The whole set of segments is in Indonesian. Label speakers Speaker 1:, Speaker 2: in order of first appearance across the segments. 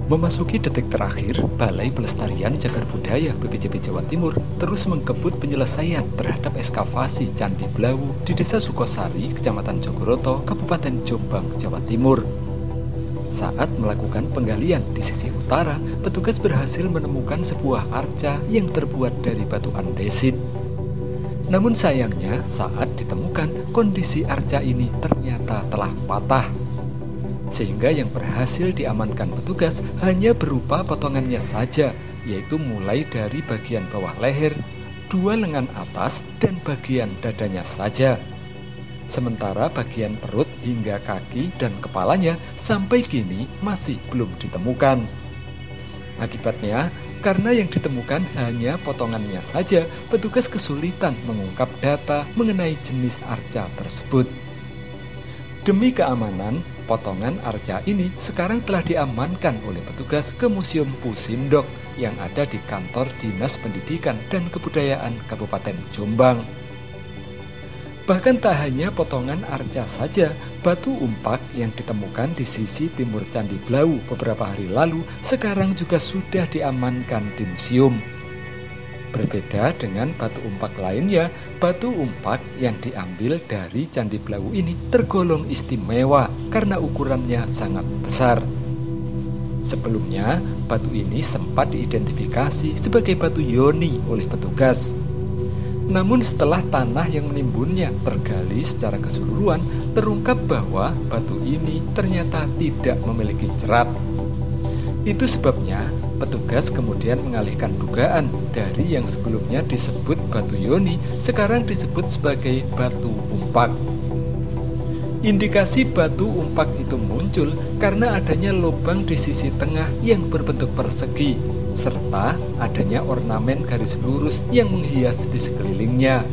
Speaker 1: Memasuki detik terakhir, Balai Pelestarian Cagar Budaya BPCB Jawa Timur terus mengkebut penyelesaian terhadap ekskavasi Candi Blawu di Desa Sukosari, Kecamatan Jogoroto, Kabupaten Jombang, Jawa Timur. Saat melakukan penggalian di sisi utara, petugas berhasil menemukan sebuah arca yang terbuat dari batu andesit. Namun sayangnya, saat ditemukan, kondisi arca ini ternyata telah patah. Sehingga yang berhasil diamankan petugas hanya berupa potongannya saja, yaitu mulai dari bagian bawah leher, dua lengan atas, dan bagian dadanya saja. Sementara bagian perut hingga kaki dan kepalanya sampai kini masih belum ditemukan. Akibatnya, karena yang ditemukan hanya potongannya saja, petugas kesulitan mengungkap data mengenai jenis arca tersebut. Demi keamanan, potongan arca ini sekarang telah diamankan oleh petugas ke Museum Pusindok yang ada di kantor Dinas Pendidikan dan Kebudayaan Kabupaten Jombang. Bahkan tak hanya potongan arca saja, batu umpak yang ditemukan di sisi timur Candi Blawu beberapa hari lalu sekarang juga sudah diamankan di museum. Berbeda dengan batu umpak lainnya, batu umpak yang diambil dari Candi Blawu ini tergolong istimewa karena ukurannya sangat besar. Sebelumnya, batu ini sempat diidentifikasi sebagai batu yoni oleh petugas. Namun setelah tanah yang menimbunnya tergali secara keseluruhan, terungkap bahwa batu ini ternyata tidak memiliki cerat. Itu sebabnya petugas kemudian mengalihkan dugaan dari yang sebelumnya disebut batu yoni, sekarang disebut sebagai batu umpak. Indikasi batu umpak itu muncul karena adanya lubang di sisi tengah yang berbentuk persegi, serta adanya ornamen garis lurus yang menghias di sekelilingnya.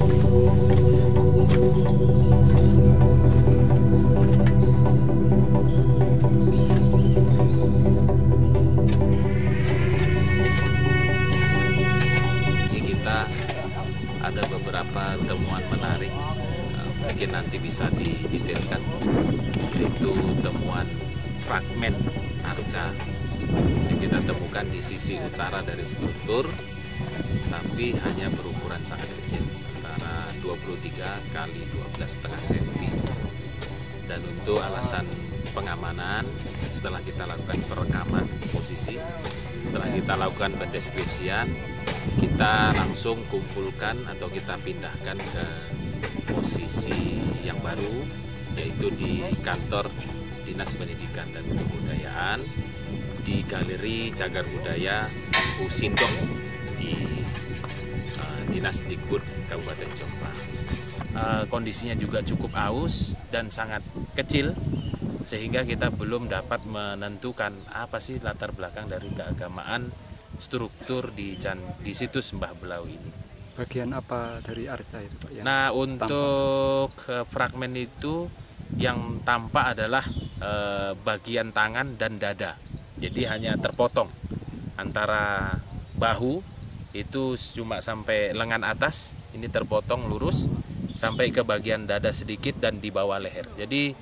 Speaker 2: Ada beberapa temuan menarik, mungkin nanti bisa didetailkan. Itu temuan fragmen arca yang kita temukan di sisi utara dari struktur, tapi hanya berukuran sangat kecil, antara 23 kali 12,5 cm. Dan untuk alasan pengamanan, setelah kita lakukan perekaman posisi, setelah kita lakukan pendeskripsian, kita langsung kumpulkan atau kita pindahkan ke posisi yang baru, yaitu di kantor Dinas Pendidikan dan Kebudayaan di Galeri Cagar Budaya Pusindok di Dinas Dikbud Kabupaten Jombang. Kondisinya juga cukup aus dan sangat kecil, sehingga kita belum dapat menentukan apa sih latar belakang dari keagamaan struktur di situs Mbah Blawu ini.
Speaker 1: Bagian apa dari arca itu, Pak?
Speaker 2: Nah, untuk fragmen itu yang tampak adalah bagian tangan dan dada. Jadi hanya terpotong antara bahu itu cuma sampai lengan atas, ini terpotong lurus sampai ke bagian dada sedikit dan di bawah leher. Jadi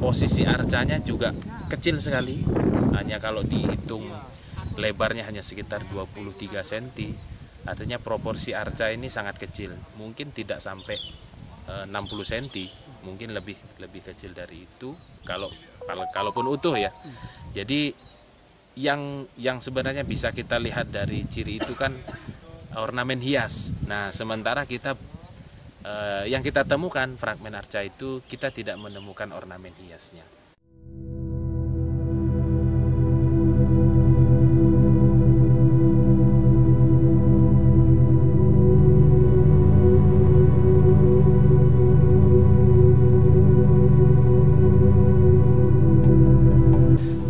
Speaker 2: posisi arcanya juga kecil sekali, hanya kalau dihitung lebarnya hanya sekitar 23 cm, artinya proporsi arca ini sangat kecil, mungkin tidak sampai 60 cm, mungkin lebih kecil dari itu kalaupun utuh ya. Jadi yang sebenarnya bisa kita lihat dari ciri itu kan ornamen hias. Nah, sementara kita yang kita temukan fragmen arca itu kita tidak menemukan ornamen hiasnya.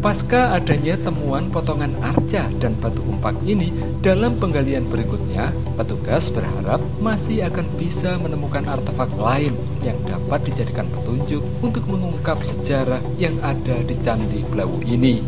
Speaker 1: Pasca adanya temuan potongan arca dan batu umpak ini, dalam penggalian berikutnya, petugas berharap masih akan bisa menemukan artefak lain yang dapat dijadikan petunjuk untuk mengungkap sejarah yang ada di Candi Blawu ini.